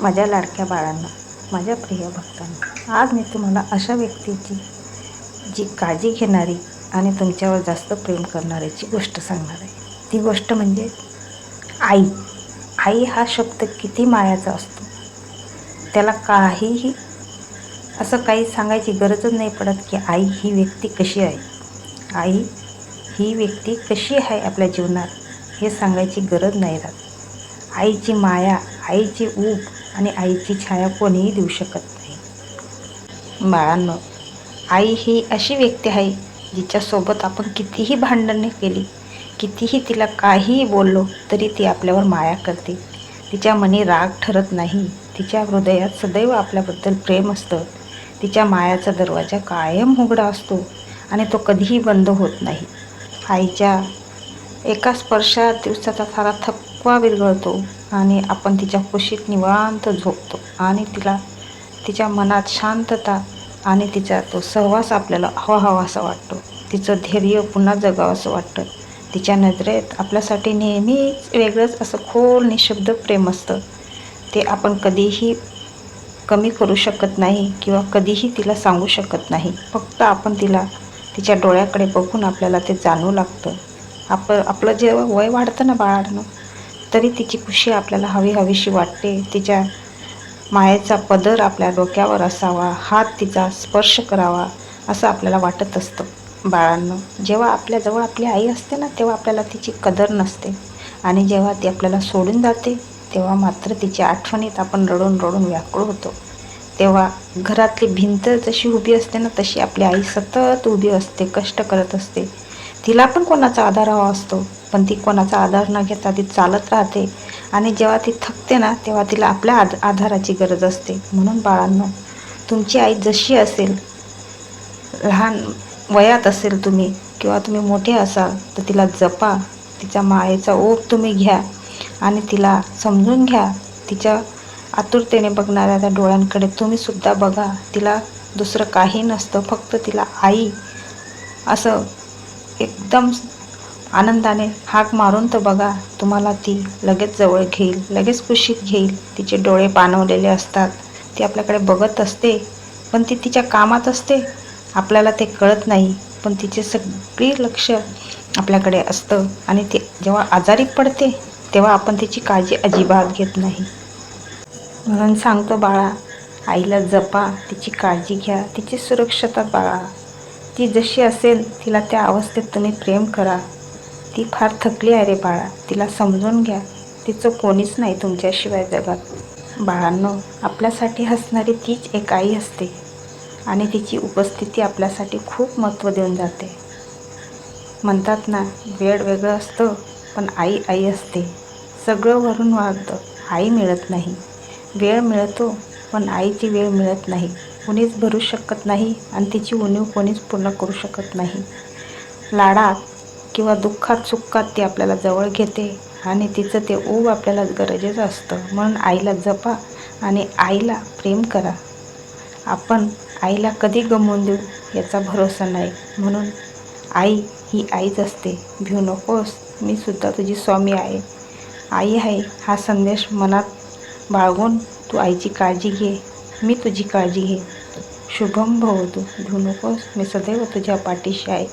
माझ्या लाडक्या बाळांना, माझ्या प्रिय भक्तांना, आज मी तुम्हाला अशा व्यक्तीची जी काळजी घेणारी आणि तुमच्यावर जास्त प्रेम करणाऱ्याची गोष्ट सांगणार आहे. ती गोष्ट म्हणजे आई. आई हा शब्द किती मायाचा असतो. त्याला काहीही असं काही सांगायची गरजच नाही पडत की आई ही व्यक्ती कशी आहे. आई ही व्यक्ती कशी आहे आपल्या जीवनात हे सांगायची गरज नाही राहत. आईची माया, आईची ऊब आणि आईची छाया कोणीही देऊ शकत नाही. बाळांनो, आई ही अशी व्यक्ती आहे जिच्यासोबत आपण कितीही भांडणे केली, कितीही तिला काहीही बोललो तरी ती आपल्यावर माया करते. तिच्या मनी राग ठरत नाही. तिच्या हृदयात सदैव आपल्याबद्दल प्रेम असतं. तिच्या मायाचा दरवाजा कायम उघडा असतो आणि तो कधीही बंद होत नाही. आईच्या एका स्पर्शात दिवसाचा सारा थकवा विरघळतो आणि आपण तिच्या कुशीत निवांत झोपतो आणि तिच्या मनात शांतता आणि तिचा तो सहवास आपल्याला हवाहवासा वाटतो. तिचं धैर्य पुन्हा जगावंसं वाटतं. तिच्या नजरेत आपल्यासाठी नेहमीच वेगळंच असं खोल निशब्द प्रेम असतं. ते आपण कधीही कमी करू शकत नाही किंवा कधीही तिला सांगू शकत नाही. फक्त आपण तिच्या डोळ्याकडे बघून आपल्याला ते जाणवू लागतं. आपलं जेव्हा वय वाढतं ना बाळांनो, तरी तिची खुशी आपल्याला हवीशी वाटते. तिच्या मायेचा पदर आपल्या डोक्यावर असावा, हात तिचा स्पर्श करावा असं आपल्याला वाटत असतं. बाळांनो, जेव्हा आपल्याजवळ आपली आई असते ना, तेव्हा आपल्याला तिची कदर नसते आणि जेव्हा ती आपल्याला सोडून जाते तेव्हा मात्र तिच्या आठवणीत आपण रडून रडून व्याकुळ होतो. तेव्हा घरातली भिंत जशी उभी असते ना, तशी आपली आई सतत उभी असते, कष्ट करत असते. तिला पण कोणाचा आधार हवा असतो, पण ती कोणाचा आधार न घेता ती चालत राहते आणि जेव्हा ती थकते ना, तेव्हा तिला आपल्या आधाराची गरज असते. म्हणून बाळांनो, तुमची आई जशी असेल, लहान वयात असेल तुम्ही किंवा तुम्ही मोठे असाल, तर तिला जपा. तिच्या मायेचा ओघ तुम्ही घ्या आणि तिला समजून घ्या. तिच्या आतुरतेने बघणाऱ्या त्या डोळ्यांकडे तुम्हीसुद्धा बघा. तिला दुसरं काही नसतं, फक्त तिला आई असं एकदम आनंदाने हाक मारून तर बघा. तुम्हाला ती लगेच जवळ घेईल, लगेच कुशीत घेईल. तिचे डोळे पाणवलेले असतात. ती आपल्याकडे बघत असते, पण ती तिच्या कामात असते. आपल्याला ते कळत नाही, पण तिचे सगळी लक्ष आपल्याकडे असतं आणि ती जेव्हा आजारी पडते तेव्हा आपण तिची काळजी अजिबात घेत नाही. म्हणून सांगतो बाळा, आईला जपा, तिची काळजी घ्या, तिची सुरक्षता बाळा. ती जशी असेल तिला त्या अवस्थेत तुम्ही प्रेम करा. ती फार थकली आहे रे बाळा, तिला समजून घ्या. तिचं कोणीच नाही तुमच्याशिवाय जगात. बाळांनो, आपल्यासाठी हसणारी तीच एक आई असते आणि तिची उपस्थिती आपल्यासाठी खूप महत्त्व देऊन जाते. म्हणतात ना, वेळ वेगळं असतं पण आई आई असते. सगळं वरून वाढतं, आई मिळत नाही. वेळ मिळतो पण आईची वेळ मिळत नाही. कोणीच भरू शकत नाही आणि तिची उणीव कोणीच पूर्ण करू शकत नाही. लाडात किंवा दुःखात सुखात ती आपल्याला जवळ घेते आणि तिचं ते ऊब आपल्याला गरजेचं असतं. म्हणून आईला जपा आणि आईला प्रेम करा. आपण आईला कधी गमावून देऊ याचा भरोसा नाही. म्हणून आई ही आईच असते. भिऊ नकोस, मी सुद्धा तुझी स्वामी आहे, आई आहे हा संदेश मनात बाळगून तू आईची काळजी घे. मी तुझी काळजी घे. शुभम भवतु. भिऊ नकोस, मी सदैव तुझ्या पाठीशी आहे.